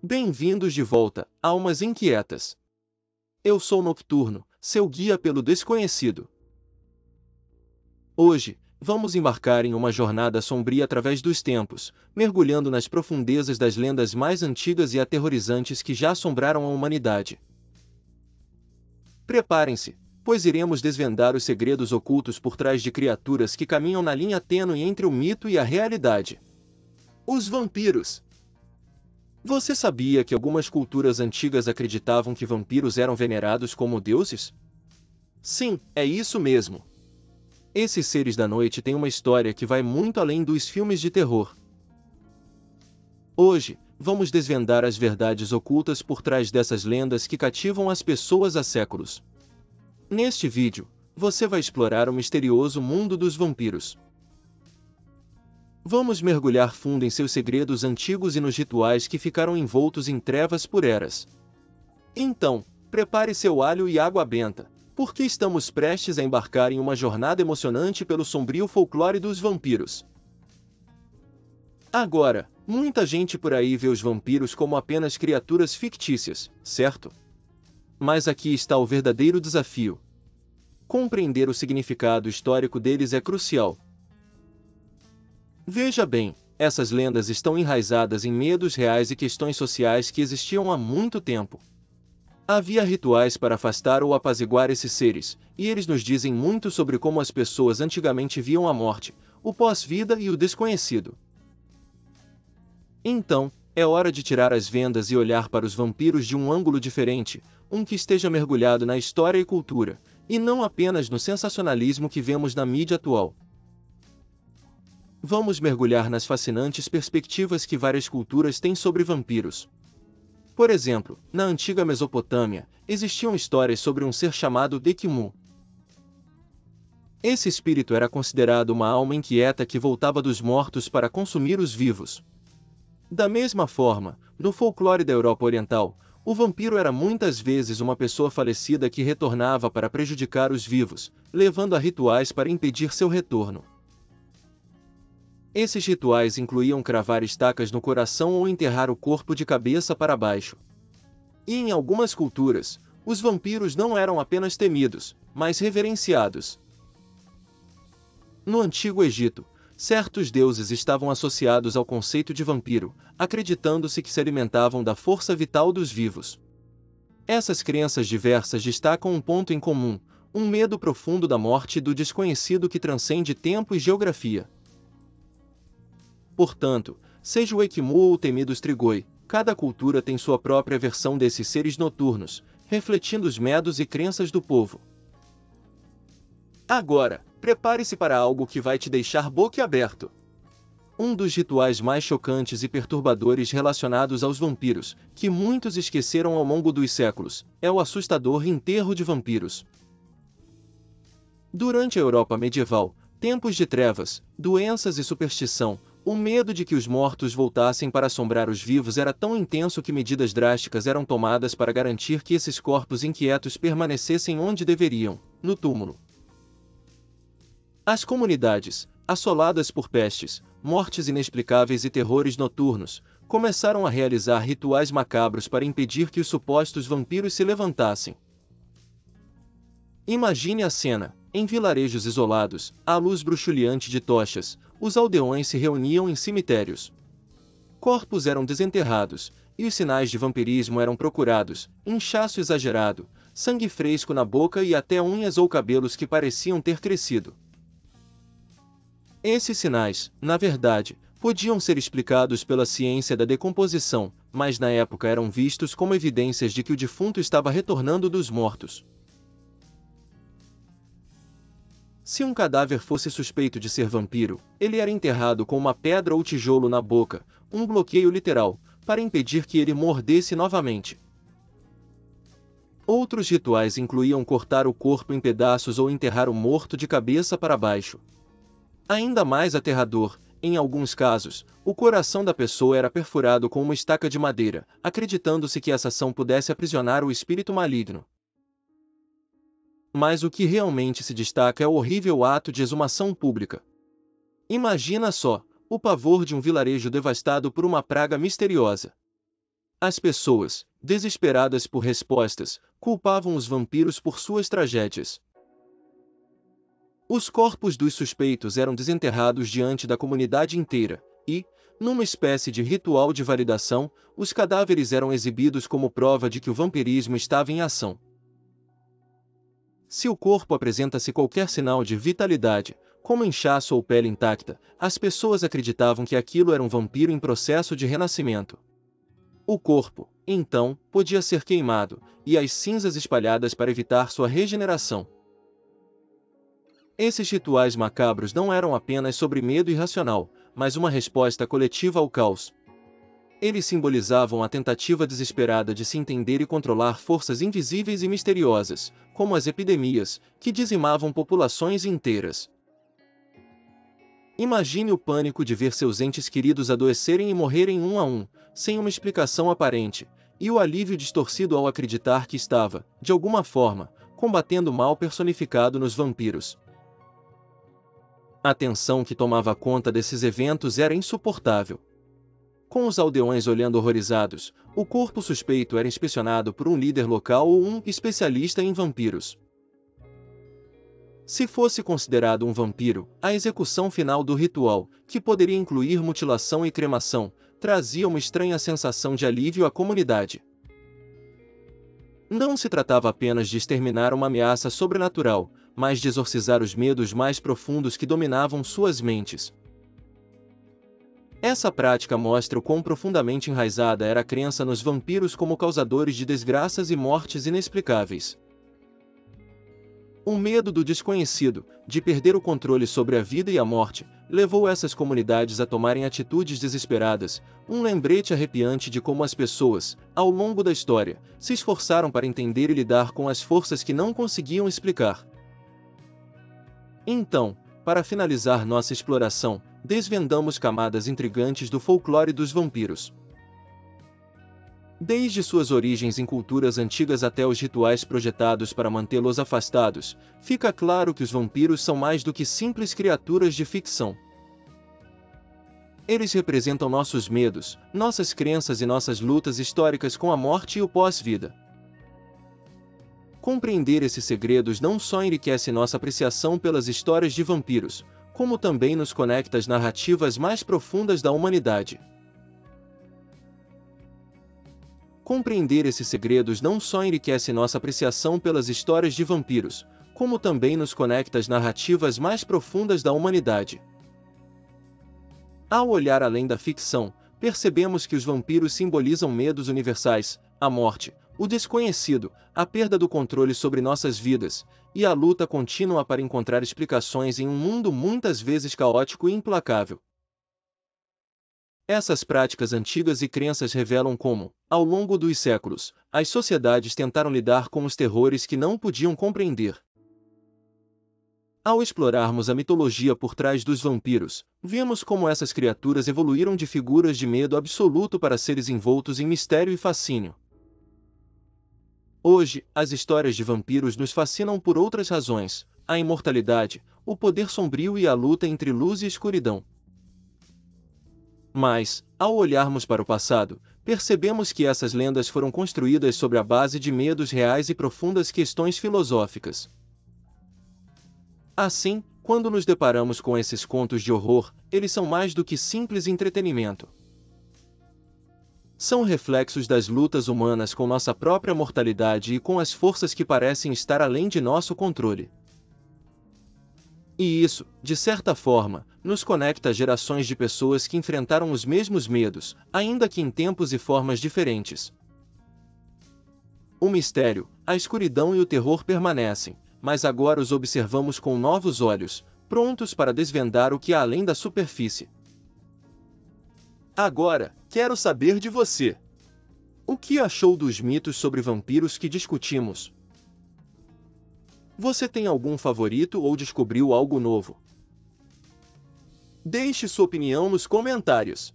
Bem-vindos de volta, almas inquietas. Eu sou Nocturno, seu guia pelo desconhecido. Hoje, vamos embarcar em uma jornada sombria através dos tempos, mergulhando nas profundezas das lendas mais antigas e aterrorizantes que já assombraram a humanidade. Preparem-se, pois iremos desvendar os segredos ocultos por trás de criaturas que caminham na linha tênue entre o mito e a realidade. Os vampiros. Você sabia que algumas culturas antigas acreditavam que vampiros eram venerados como deuses? Sim, é isso mesmo. Esses seres da noite têm uma história que vai muito além dos filmes de terror. Hoje, vamos desvendar as verdades ocultas por trás dessas lendas que cativam as pessoas há séculos. Neste vídeo, você vai explorar o misterioso mundo dos vampiros. Vamos mergulhar fundo em seus segredos antigos e nos rituais que ficaram envoltos em trevas por eras. Então, prepare seu alho e água benta, porque estamos prestes a embarcar em uma jornada emocionante pelo sombrio folclore dos vampiros. Agora, muita gente por aí vê os vampiros como apenas criaturas fictícias, certo? Mas aqui está o verdadeiro desafio. Compreender o significado histórico deles é crucial. Veja bem, essas lendas estão enraizadas em medos reais e questões sociais que existiam há muito tempo. Havia rituais para afastar ou apaziguar esses seres, e eles nos dizem muito sobre como as pessoas antigamente viam a morte, o pós-vida e o desconhecido. Então, é hora de tirar as vendas e olhar para os vampiros de um ângulo diferente, um que esteja mergulhado na história e cultura, e não apenas no sensacionalismo que vemos na mídia atual. Vamos mergulhar nas fascinantes perspectivas que várias culturas têm sobre vampiros. Por exemplo, na antiga Mesopotâmia, existiam histórias sobre um ser chamado Dekimu. Esse espírito era considerado uma alma inquieta que voltava dos mortos para consumir os vivos. Da mesma forma, no folclore da Europa Oriental, o vampiro era muitas vezes uma pessoa falecida que retornava para prejudicar os vivos, levando a rituais para impedir seu retorno. Esses rituais incluíam cravar estacas no coração ou enterrar o corpo de cabeça para baixo. E em algumas culturas, os vampiros não eram apenas temidos, mas reverenciados. No Antigo Egito, certos deuses estavam associados ao conceito de vampiro, acreditando-se que se alimentavam da força vital dos vivos. Essas crenças diversas destacam um ponto em comum: um medo profundo da morte e do desconhecido que transcende tempo e geografia. Portanto, seja o Ekimu ou o temido Strigoi, cada cultura tem sua própria versão desses seres noturnos, refletindo os medos e crenças do povo. Agora, prepare-se para algo que vai te deixar boquiaberto. Um dos rituais mais chocantes e perturbadores relacionados aos vampiros, que muitos esqueceram ao longo dos séculos, é o assustador enterro de vampiros. Durante a Europa medieval, tempos de trevas, doenças e superstição, o medo de que os mortos voltassem para assombrar os vivos era tão intenso que medidas drásticas eram tomadas para garantir que esses corpos inquietos permanecessem onde deveriam, no túmulo. As comunidades, assoladas por pestes, mortes inexplicáveis e terrores noturnos, começaram a realizar rituais macabros para impedir que os supostos vampiros se levantassem. Imagine a cena: em vilarejos isolados, à luz bruxuleante de tochas, os aldeões se reuniam em cemitérios. Corpos eram desenterrados, e os sinais de vampirismo eram procurados: inchaço exagerado, sangue fresco na boca e até unhas ou cabelos que pareciam ter crescido. Esses sinais, na verdade, podiam ser explicados pela ciência da decomposição, mas na época eram vistos como evidências de que o defunto estava retornando dos mortos. Se um cadáver fosse suspeito de ser vampiro, ele era enterrado com uma pedra ou tijolo na boca, um bloqueio literal, para impedir que ele mordesse novamente. Outros rituais incluíam cortar o corpo em pedaços ou enterrar o morto de cabeça para baixo. Ainda mais aterrador, em alguns casos, o coração da pessoa era perfurado com uma estaca de madeira, acreditando-se que essa ação pudesse aprisionar o espírito maligno. Mas o que realmente se destaca é o horrível ato de exumação pública. Imagina só, o pavor de um vilarejo devastado por uma praga misteriosa. As pessoas, desesperadas por respostas, culpavam os vampiros por suas tragédias. Os corpos dos suspeitos eram desenterrados diante da comunidade inteira, e, numa espécie de ritual de validação, os cadáveres eram exibidos como prova de que o vampirismo estava em ação. Se o corpo apresenta-se qualquer sinal de vitalidade, como inchaço ou pele intacta, as pessoas acreditavam que aquilo era um vampiro em processo de renascimento. O corpo, então, podia ser queimado, e as cinzas espalhadas para evitar sua regeneração. Esses rituais macabros não eram apenas sobre medo irracional, mas uma resposta coletiva ao caos. Eles simbolizavam a tentativa desesperada de se entender e controlar forças invisíveis e misteriosas, como as epidemias, que dizimavam populações inteiras. Imagine o pânico de ver seus entes queridos adoecerem e morrerem um a um, sem uma explicação aparente, e o alívio distorcido ao acreditar que estava, de alguma forma, combatendo o mal personificado nos vampiros. A tensão que tomava conta desses eventos era insuportável. Com os aldeões olhando horrorizados, o corpo suspeito era inspecionado por um líder local ou um especialista em vampiros. Se fosse considerado um vampiro, a execução final do ritual, que poderia incluir mutilação e cremação, trazia uma estranha sensação de alívio à comunidade. Não se tratava apenas de exterminar uma ameaça sobrenatural, mas de exorcizar os medos mais profundos que dominavam suas mentes. Essa prática mostra o quão profundamente enraizada era a crença nos vampiros como causadores de desgraças e mortes inexplicáveis. O medo do desconhecido, de perder o controle sobre a vida e a morte, levou essas comunidades a tomarem atitudes desesperadas, um lembrete arrepiante de como as pessoas, ao longo da história, se esforçaram para entender e lidar com as forças que não conseguiam explicar. Então, para finalizar nossa exploração, desvendamos camadas intrigantes do folclore dos vampiros. Desde suas origens em culturas antigas até os rituais projetados para mantê-los afastados, fica claro que os vampiros são mais do que simples criaturas de ficção. Eles representam nossos medos, nossas crenças e nossas lutas históricas com a morte e o pós-vida. Compreender esses segredos não só enriquece nossa apreciação pelas histórias de vampiros, como também nos conecta às narrativas mais profundas da humanidade. Compreender esses segredos não só enriquece nossa apreciação pelas histórias de vampiros, como também nos conecta às narrativas mais profundas da humanidade. Ao olhar além da ficção, percebemos que os vampiros simbolizam medos universais, a morte, o desconhecido, a perda do controle sobre nossas vidas, e a luta contínua para encontrar explicações em um mundo muitas vezes caótico e implacável. Essas práticas antigas e crenças revelam como, ao longo dos séculos, as sociedades tentaram lidar com os terrores que não podiam compreender. Ao explorarmos a mitologia por trás dos vampiros, vemos como essas criaturas evoluíram de figuras de medo absoluto para seres envoltos em mistério e fascínio. Hoje, as histórias de vampiros nos fascinam por outras razões: a imortalidade, o poder sombrio e a luta entre luz e escuridão. Mas, ao olharmos para o passado, percebemos que essas lendas foram construídas sobre a base de medos reais e profundas questões filosóficas. Assim, quando nos deparamos com esses contos de horror, eles são mais do que simples entretenimento. São reflexos das lutas humanas com nossa própria mortalidade e com as forças que parecem estar além de nosso controle. E isso, de certa forma, nos conecta a gerações de pessoas que enfrentaram os mesmos medos, ainda que em tempos e formas diferentes. O mistério, a escuridão e o terror permanecem, mas agora os observamos com novos olhos, prontos para desvendar o que há além da superfície. Agora, quero saber de você. O que achou dos mitos sobre vampiros que discutimos? Você tem algum favorito ou descobriu algo novo? Deixe sua opinião nos comentários.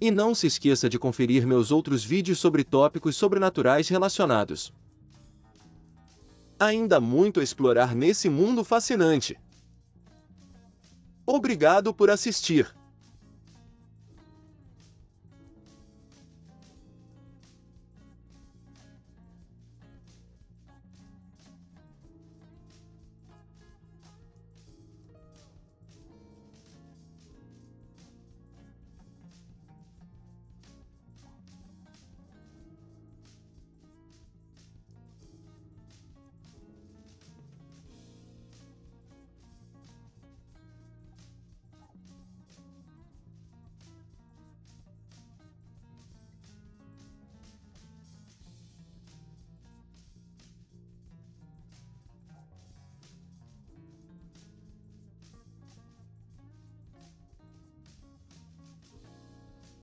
E não se esqueça de conferir meus outros vídeos sobre tópicos sobrenaturais relacionados. Ainda há muito a explorar nesse mundo fascinante. Obrigado por assistir.